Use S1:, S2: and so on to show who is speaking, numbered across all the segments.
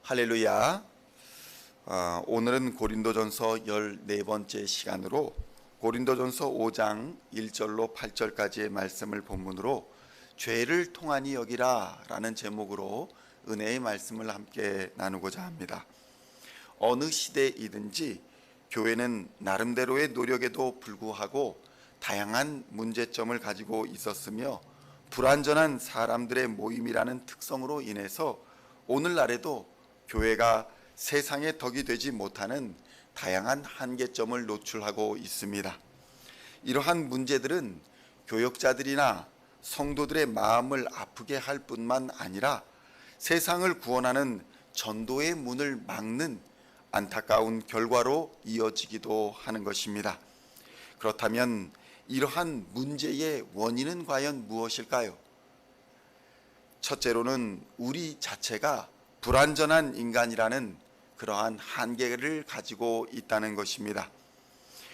S1: 할렐루야. 오늘은 고린도전서 14번째 시간으로 고린도전서 5장 1절로 8절까지의 말씀을 본문으로 죄를 통하니 여기라 라는 제목으로 은혜의 말씀을 함께 나누고자 합니다. 어느 시대이든지 교회는 나름대로의 노력에도 불구하고 다양한 문제점을 가지고 있었으며 불완전한 사람들의 모임이라는 특성으로 인해서 오늘날에도 교회가 세상의 덕이 되지 못하는 다양한 한계점을 노출하고 있습니다. 이러한 문제들은 교역자들이나 성도들의 마음을 아프게 할 뿐만 아니라 세상을 구원하는 전도의 문을 막는 안타까운 결과로 이어지기도 하는 것입니다. 그렇다면 이러한 문제의 원인은 과연 무엇일까요? 첫째로는 우리 자체가 불완전한 인간이라는 그러한 한계를 가지고 있다는 것입니다.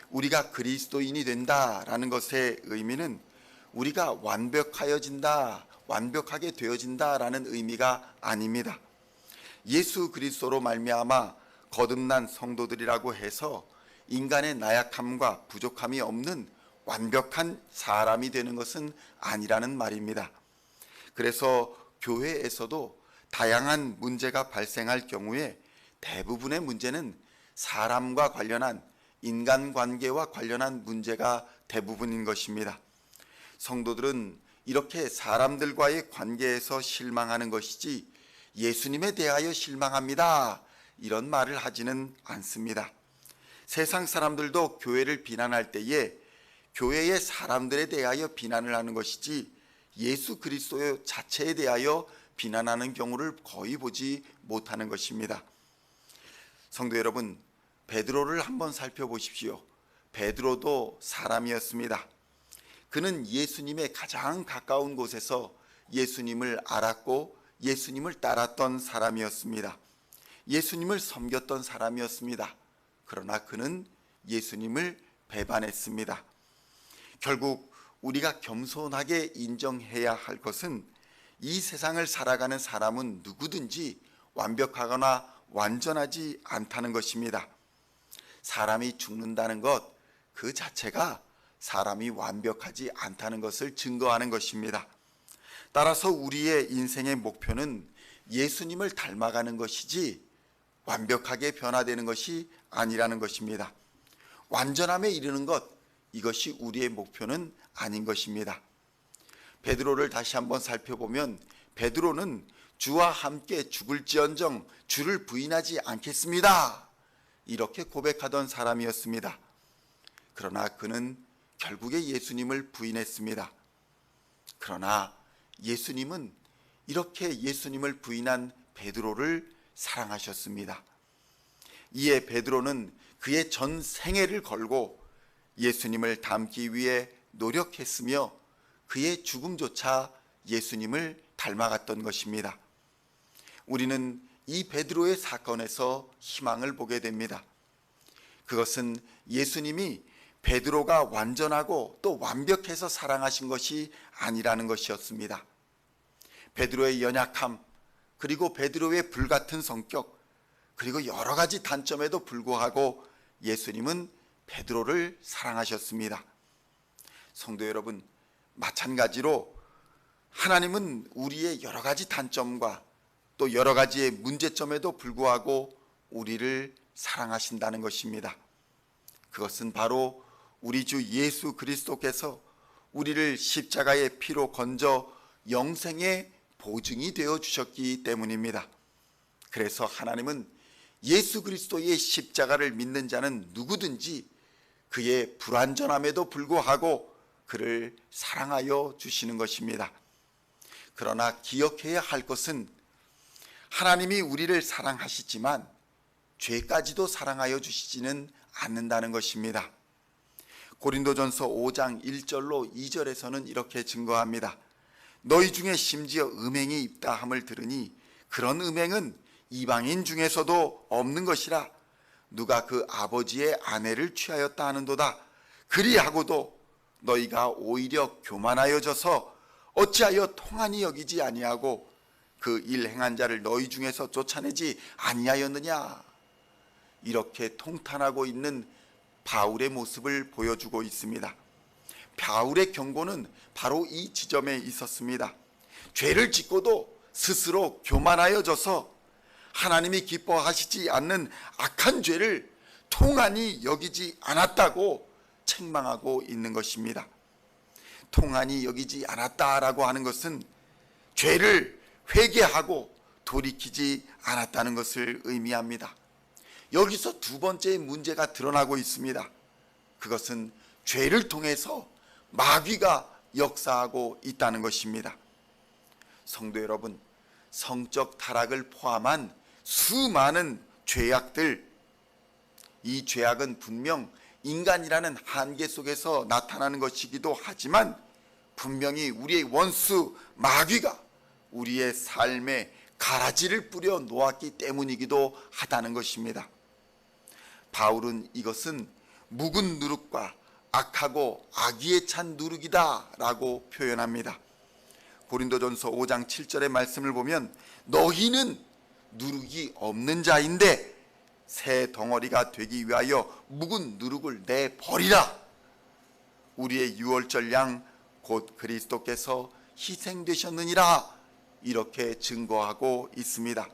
S1: 우리가 그리스도인이 된다라는 것의 의미는 우리가 완벽하게 되어진다라는 의미가 아닙니다. 예수 그리스도로 말미암아 거듭난 성도들이라고 해서 인간의 나약함과 부족함이 없는 완벽한 사람이 되는 것은 아니라는 말입니다. 그래서 교회에서도 다양한 문제가 발생할 경우에 대부분의 문제는 사람과 관련한 인간관계와 관련한 문제가 대부분인 것입니다. 성도들은 이렇게 사람들과의 관계에서 실망하는 것이지 예수님에 대하여 실망합니다, 이런 말을 하지는 않습니다. 세상 사람들도 교회를 비난할 때에 교회의 사람들에 대하여 비난을 하는 것이지 예수 그리스도 자체에 대하여 비난하는 경우를 거의 보지 못하는 것입니다. 성도 여러분, 베드로를 한번 살펴보십시오. 베드로도 사람이었습니다. 그는 예수님의 가장 가까운 곳에서 예수님을 알았고 예수님을 따랐던 사람이었습니다. 예수님을 섬겼던 사람이었습니다. 그러나 그는 예수님을 배반했습니다. 결국 우리가 겸손하게 인정해야 할 것은 이 세상을 살아가는 사람은 누구든지 완벽하거나 완전하지 않다는 것입니다. 사람이 죽는다는 것 그 자체가 사람이 완벽하지 않다는 것을 증거하는 것입니다. 따라서 우리의 인생의 목표는 예수님을 닮아가는 것이지 완벽하게 변화되는 것이 아니라는 것입니다. 완전함에 이르는 것, 이것이 우리의 목표는 아닌 것입니다. 베드로를 다시 한번 살펴보면 베드로는 주와 함께 죽을지언정 주를 부인하지 않겠습니다, 이렇게 고백하던 사람이었습니다. 그러나 그는 결국에 예수님을 부인했습니다. 그러나 예수님은 이렇게 예수님을 부인한 베드로를 사랑하셨습니다. 이에 베드로는 그의 전 생애를 걸고 예수님을 닮기 위해 노력했으며 그의 죽음조차 예수님을 닮아갔던 것입니다. 우리는 이 베드로의 사건에서 희망을 보게 됩니다. 그것은 예수님이 베드로가 완전하고 또 완벽해서 사랑하신 것이 아니라는 것이었습니다. 베드로의 연약함, 그리고 베드로의 불같은 성격, 그리고 여러 가지 단점에도 불구하고 예수님은 베드로를 사랑하셨습니다. 성도 여러분, 마찬가지로 하나님은 우리의 여러 가지 단점과 또 여러 가지의 문제점에도 불구하고 우리를 사랑하신다는 것입니다. 그것은 바로 우리 주 예수 그리스도께서 우리를 십자가의 피로 건져 영생의 보증이 되어 주셨기 때문입니다. 그래서 하나님은 예수 그리스도의 십자가를 믿는 자는 누구든지 그의 불완전함에도 불구하고 그를 사랑하여 주시는 것입니다. 그러나 기억해야 할 것은 하나님이 우리를 사랑하시지만 죄까지도 사랑하여 주시지는 않는다는 것입니다. 고린도전서 5장 1절로 2절에서는 이렇게 증거합니다. 너희 중에 심지어 음행이 있다 함을 들으니 그런 음행은 이방인 중에서도 없는 것이라. 누가 그 아버지의 아내를 취하였다 하는도다. 그리하고도 너희가 오히려 교만하여져서 어찌하여 통한이 여기지 아니하고 그 일 행한 자를 너희 중에서 쫓아내지 아니하였느냐. 이렇게 통탄하고 있는 바울의 모습을 보여주고 있습니다. 바울의 경고는 바로 이 지점에 있었습니다. 죄를 짓고도 스스로 교만하여져서 하나님이 기뻐하시지 않는 악한 죄를 통한히 여기지 않았다고 책망하고 있는 것입니다. 통한히 여기지 않았다라고 하는 것은 죄를 회개하고 돌이키지 않았다는 것을 의미합니다. 여기서 두 번째 문제가 드러나고 있습니다. 그것은 죄를 통해서 마귀가 역사하고 있다는 것입니다. 성도 여러분, 성적 타락을 포함한 수많은 죄악들, 이 죄악은 분명 인간이라는 한계 속에서 나타나는 것이기도 하지만 분명히 우리의 원수 마귀가 우리의 삶에 가라지를 뿌려 놓았기 때문이기도 하다는 것입니다. 바울은 이것은 묵은 누룩과 악하고 악의에 찬 누룩이다 라고 표현합니다. 고린도전서 5장 7절의 말씀을 보면 너희는 누룩이 없는 자인데 새 덩어리가 되기 위하여 묵은 누룩을 내버리라. 우리의 유월절 양 곧 그리스도께서 희생되셨느니라. 이렇게 증거하고 있습니다.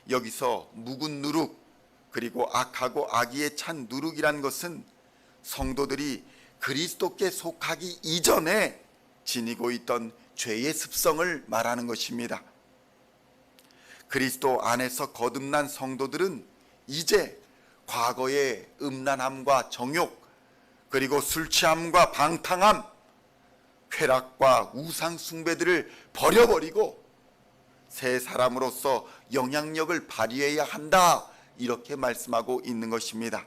S1: 여기서 묵은 누룩 그리고 악하고 악의에 찬 누룩이란 것은 성도들이 그리스도께 속하기 이전에 지니고 있던 죄의 습성을 말하는 것입니다. 그리스도 안에서 거듭난 성도들은 이제 과거의 음란함과 정욕 그리고 술 취함과 방탕함, 쾌락과 우상 숭배들을 버려버리고 새 사람으로서 영향력을 발휘해야 한다, 이렇게 말씀하고 있는 것입니다.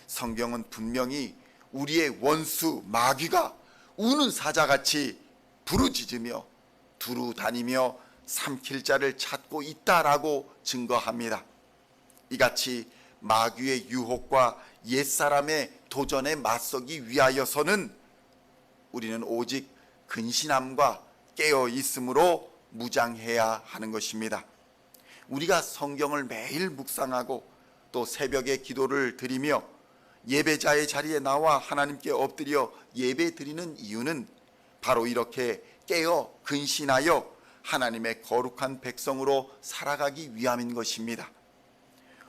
S1: 성경은 분명히 우리의 원수 마귀가 우는 사자같이 부르짖으며 두루 다니며 삼킬 자를 찾고 있다라고 증거합니다. 이같이 마귀의 유혹과 옛사람의 도전에 맞서기 위하여서는 우리는 오직 근신함과 깨어 있음으로 무장해야 하는 것입니다. 우리가 성경을 매일 묵상하고 또 새벽에 기도를 드리며 예배자의 자리에 나와 하나님께 엎드려 예배 드리는 이유는 바로 이렇게 깨어 근신하여 하나님의 거룩한 백성으로 살아가기 위함인 것입니다.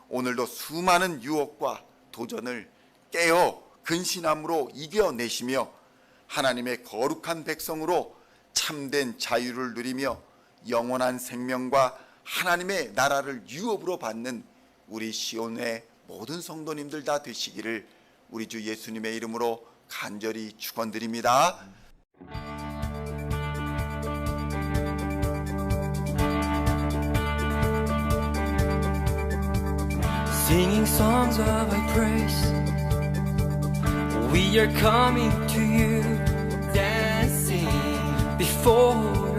S1: 오늘도 수많은 유혹과 도전을 깨어 근신함으로 이겨내시며 하나님의 거룩한 백성으로 참된 자유를 누리며 영원한 생명과 하나님의 나라를 유업으로 받는 우리 시온의 모든 성도님들 다 되시기를 우리 주 예수님의 이름으로 간절히 축원드립니다.
S2: Singing songs of thy praise, we are coming to you, dancing before